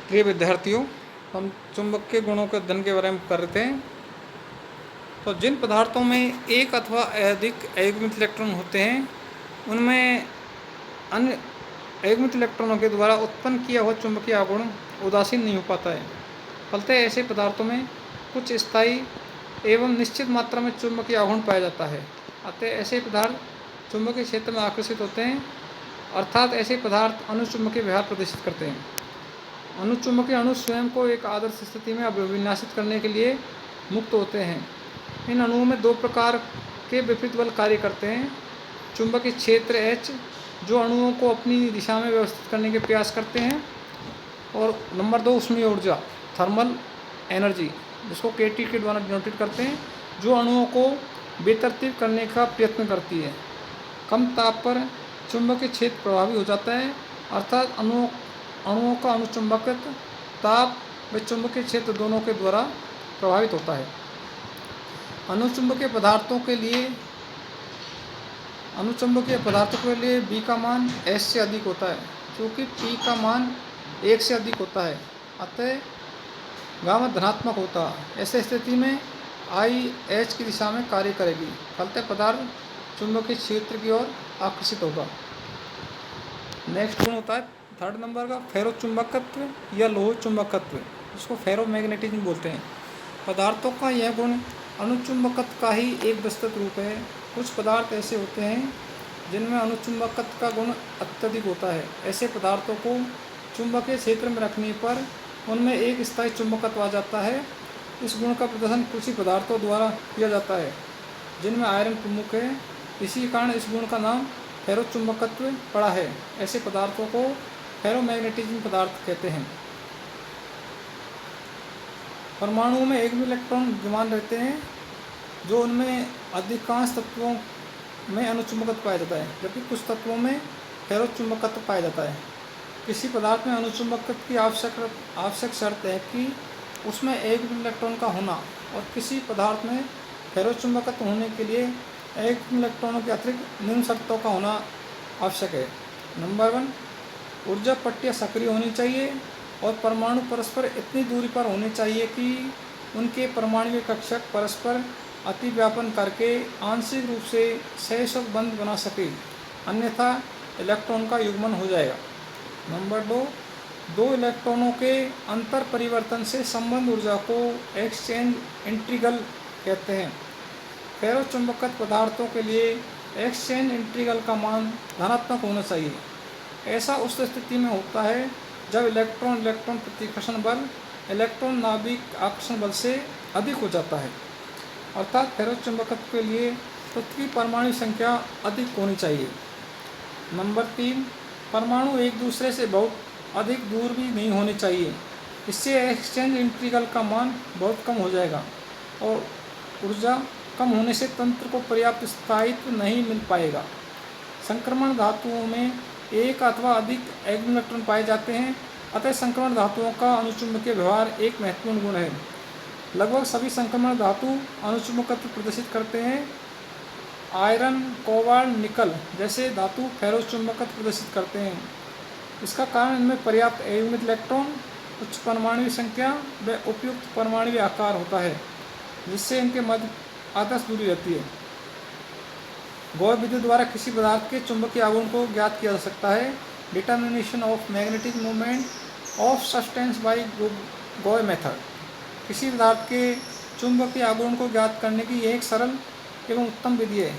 प्रिय विद्यार्थियों, हम चुंबकीय गुणों के अध्ययन के बारे में कर रहे थे। तो जिन पदार्थों में एक अथवा अधिक अयुग्मित इलेक्ट्रॉन होते हैं, उनमें अन्य अयुग्मित इलेक्ट्रॉनों के द्वारा उत्पन्न किया हुआ चुंबकीय आघूर्ण उदासीन नहीं हो पाता है। फलतः ऐसे पदार्थों में कुछ स्थायी एवं निश्चित मात्रा में चुंबकीय आघूर्ण पाया जाता है। अतः ऐसे पदार्थ चुंबकीय क्षेत्र में आकर्षित होते हैं, अर्थात ऐसे पदार्थ अनुचुंबकीय व्यवहार प्रदर्शित करते हैं। अनुचुंबकीय अणु स्वयं को एक आदर्श स्थिति में अभिविन्यासित करने के लिए मुक्त होते हैं। इन अणुओं में दो प्रकार के विपरीत बल कार्य करते हैं। चुंबकीय क्षेत्र H, जो अणुओं को अपनी दिशा में व्यवस्थित करने के प्रयास करते हैं, और नंबर 2 ऊष्मीय ऊर्जा, थर्मल एनर्जी, जिसको KT के द्वारा डिनोटेड करते हैं, जो अणुओं को बेतरतीब करने का प्रयत्न करती है। कम ताप पर चुंबकीय क्षेत्र प्रभावी हो जाता है, अर्थात अणुओं का अनुचुंबकत्व ताप व चुंबकीय क्षेत्र दोनों के द्वारा प्रभावित होता है। अनुचुंबकीय पदार्थों के लिए B का मान S से अधिक होता है, क्योंकि P का मान 1 से अधिक होता है। अतः गामा धनात्मक होता है। ऐसे स्थिति में I H की दिशा में कार्य करेगी, फलतः पदार्थ चुंबकीय क्षेत्र की ओर आकर्षित होगा। नेक्स्ट गुण होता है 3rd नंबर का फेरोचुंबकत्व या लोह चुंबकत्व, जिसको फेरोमैग्नेटिज्म बोलते हैं। पदार्थों का यह गुण अनुचुंबकत्व का ही एक विस्तृत रूप है। कुछ पदार्थ ऐसे होते हैं जिनमें अनुचुंबकत्व का गुण अत्यधिक होता है। ऐसे पदार्थों को चुंबकीय क्षेत्र में रखने पर उनमें एक स्थायी चुंबकत्व आ जाता है। इस गुण का प्रदर्शन कुछ ही पदार्थों द्वारा किया जाता है, जिनमें आयरन प्रमुख है। इसी कारण इस गुण का नाम फेरोचुंबकत्व पड़ा है। ऐसे पदार्थों को फेरोमैग्नेटिज्म पदार्थ कहते हैं। परमाणुओं में एक भी इलेक्ट्रॉन विद्यमान रहते हैं, जो उनमें अधिकांश तत्वों में अनुचुंबकत्व पाया जाता है, जबकि कुछ तत्वों में फेरोचुंबकत्व पाया जाता है। किसी पदार्थ में अनुचुंबकत्व की आवश्यक शर्त है कि उसमें एक भी इलेक्ट्रॉन का होना, और किसी पदार्थ में फेरोचुंबकत्व होने के लिए एक इलेक्ट्रॉनों के अतिरिक्त निम्न शर्तों का होना आवश्यक है। नंबर 1, ऊर्जा पट्टियाँ सक्रिय होनी चाहिए और परमाणु परस्पर इतनी दूरी पर होने चाहिए कि उनके परमाणु कक्षक परस्पर अतिव्यापन करके आंशिक रूप से सहसुख बंध बना सके, अन्यथा इलेक्ट्रॉन का युग्मन हो जाएगा। नंबर 2, दो इलेक्ट्रॉनों के अंतर परिवर्तन से संबंध ऊर्जा को एक्सचेंज इंटीग्रल कहते हैं। फेरोचुंबकत्व पदार्थों के लिए एक्सचेंज इंटीग्रल का मान धनात्मक होना चाहिए। ऐसा उस स्थिति में होता है जब इलेक्ट्रॉन प्रतिकर्षण बल इलेक्ट्रॉन नाभिक आकर्षण बल से अधिक हो जाता है, अर्थात फेरोचुंबकत्व के लिए पृथ्वी परमाणु संख्या अधिक होनी चाहिए। नंबर 3, परमाणु एक दूसरे से बहुत अधिक दूर भी नहीं होने चाहिए। इससे एक्सचेंज इंटीग्रल का मान बहुत कम हो जाएगा और ऊर्जा कम होने से तंत्र को पर्याप्त स्थायित्व नहीं मिल पाएगा। संक्रमण धातुओं में एक अथवा अधिक इलेक्ट्रॉन पाए जाते हैं, अतः संक्रमण धातुओं का अनुचुंबकीय व्यवहार एक महत्वपूर्ण गुण है। लगभग सभी संक्रमण धातु अनुचुंबकत्व प्रदर्शित करते हैं। आयरन, कोबाल्ट, निकल जैसे धातु फेरोचुंबकत्व प्रदर्शित करते हैं। इसका कारण इनमें पर्याप्त अयुग्मित इलेक्ट्रॉन, उच्च परमाणु संख्या व उपयुक्त परमाणु आकार होता है, जिससे इनके मध्य आदर्श दूरी रहती है। गॉस विधि द्वारा किसी पदार्थ के चुंबकीय आघूर्ण को ज्ञात किया जा सकता है। Determination of magnetic movement of substance by Gauss method. किसी पदार्थ के चुंबकीय आघूर्ण को ज्ञात करने की यह एक सरल एवं उत्तम विधि है।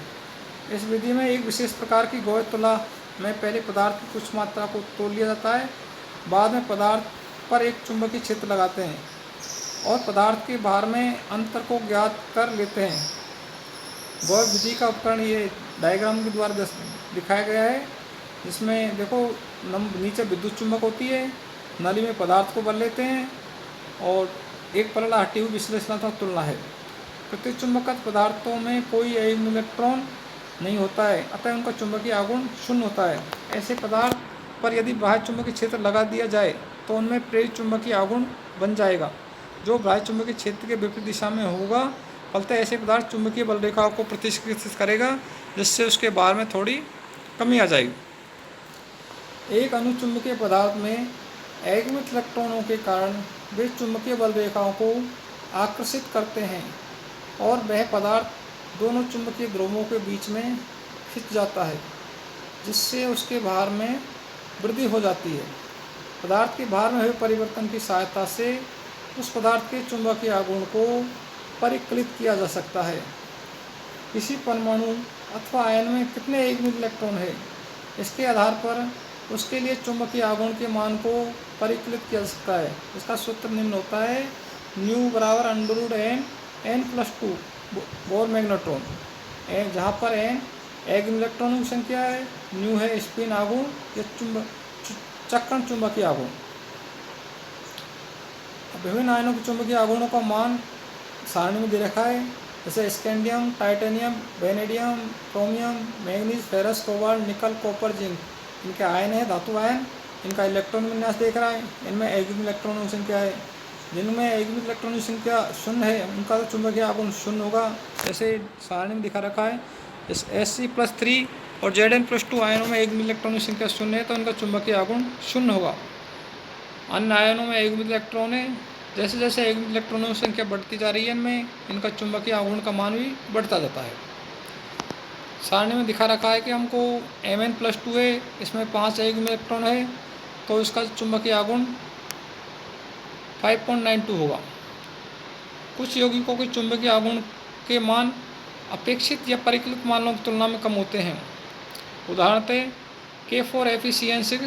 इस विधि में एक विशेष प्रकार की गॉस तुला में पहले पदार्थ की कुछ मात्रा को तोल लिया जाता है, बाद में पदार्थ पर एक चुंबकीय क्षेत्र लगाते हैं और पदार्थ के बाहर में अंतर को ज्ञात कर लेते हैं। गॉस विधि का उपकरण ये डायग्राम के द्वारा दिखाया गया है, जिसमें देखो नीचे विद्युत चुंबक होती है, नली में पदार्थ को भर लेते हैं और एक पलड़ा हटी हुई विश्लेषणात्मक तुलना है। प्रतिचुंबकत्व पदार्थों में कोई इलेक्ट्रॉन नहीं होता है, अतः उनका चुंबकीय आघूर्ण शून्य होता है। ऐसे पदार्थ पर यदि बाह्य चुंबकीय क्षेत्र लगा दिया जाए तो उनमें प्रेरित चुंबकीय आघूर्ण बन जाएगा, जो बाह्य चुंबकीय क्षेत्र के विपरीत दिशा में होगा। फलतः ऐसे पदार्थ चुंबकीय बल रेखाओं को प्रतिष्ठित करेगा, जिससे उसके भार में थोड़ी कमी आ जाएगी। एक अनुचुंबकीय पदार्थ में अयुग्मित इलेक्ट्रॉनों के कारण वे चुंबकीय बल रेखाओं को आकर्षित करते हैं और वह पदार्थ दोनों चुंबकीय ध्रुवों के बीच में खिंच जाता है, जिससे उसके भार में वृद्धि हो जाती है। पदार्थ के भार में हुए परिवर्तन की सहायता से उस पदार्थ के चुंबकीय आघूर्ण को परिकलित किया जा सकता है। किसी परमाणु अथवा आयन में कितने अयुग्मित इलेक्ट्रॉन है, इसके आधार पर उसके लिए चुंबकीय आघूर्ण के मान को परिकलित किया जा सकता है। इसका सूत्र निम्न होता है, न्यू बराबर √n+2 बोर मैग्नेट्रॉन, जहाँ पर n अयुग्मित इलेक्ट्रॉनों की संख्या है, न्यू है स्पिन आघूर्ण या चक्रण चुंबकीय आघूर्ण। विभिन्न आयनों के चुंबकीय आघूर्णों का मान सारणी में दे रखा है, जैसे scandium, titanium, vanadium, chromium, manganese, ferrous, cobalt, निकल, कॉपर, जिंक। इनके आयन है, धातु आयन। इनका इलेक्ट्रॉन विन्यास देख रहा है। इनमें अयुग्मित इलेक्ट्रॉनों की संख्या है। जिनमें अयुग्मित इलेक्ट्रॉनों की संख्या 0 है, उनका तो चुंबकीय आघूर्ण 0 होगा, जैसे सारणी में दिखा रखा है। इस Sc+3 और Zn+2 आयनों में अयुग्मित इलेक्ट्रॉनों की संख्या 0 है, तो इनका चुंबकीय आघूर्ण 0 होगा। अन्य आयनों में अयुग्मित इलेक्ट्रॉन है, जैसे जैसे अयुग्मित इलेक्ट्रॉनों की संख्या बढ़ती जा रही है, इनमें इनका चुंबकीय आघूर्ण का मान भी बढ़ता जाता है। सारणी में दिखा रखा है कि हमको Mn+2 है, इसमें 5 अयुग्मित इलेक्ट्रॉन है, तो इसका चुंबकीय आघूर्ण 5.92 होगा। कुछ यौगिकों के चुंबकीय आघूर्ण के मान अपेक्षित या परिकलित मानों की तुलना में कम होते हैं। उदाहरणतः K4FeCN6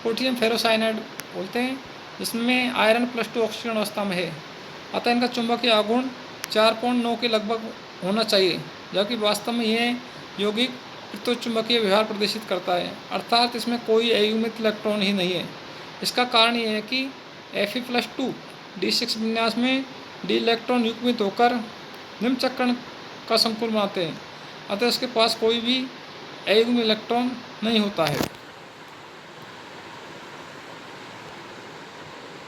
पोटेशियम फेरोसाइनाइड बोलते हैं, जिसमें आयरन +2 ऑक्सीजन अवस्था में है, अतः इनका चुंबकीय आघूर्ण 4.9 के लगभग होना चाहिए, जबकि वास्तव में यह यौगिक विद्युतचुंबकीय व्यवहार प्रदर्शित करता है, अर्थात इसमें कोई अयुग्मित इलेक्ट्रॉन ही नहीं है। इसका कारण यह है कि Fe+2 D6 विन्यास में D इलेक्ट्रॉन युग्मित होकर निम्न चक्रण का संकुल बनाते हैं, अतः इसके पास कोई भी अयुग्मित इलेक्ट्रॉन नहीं होता है।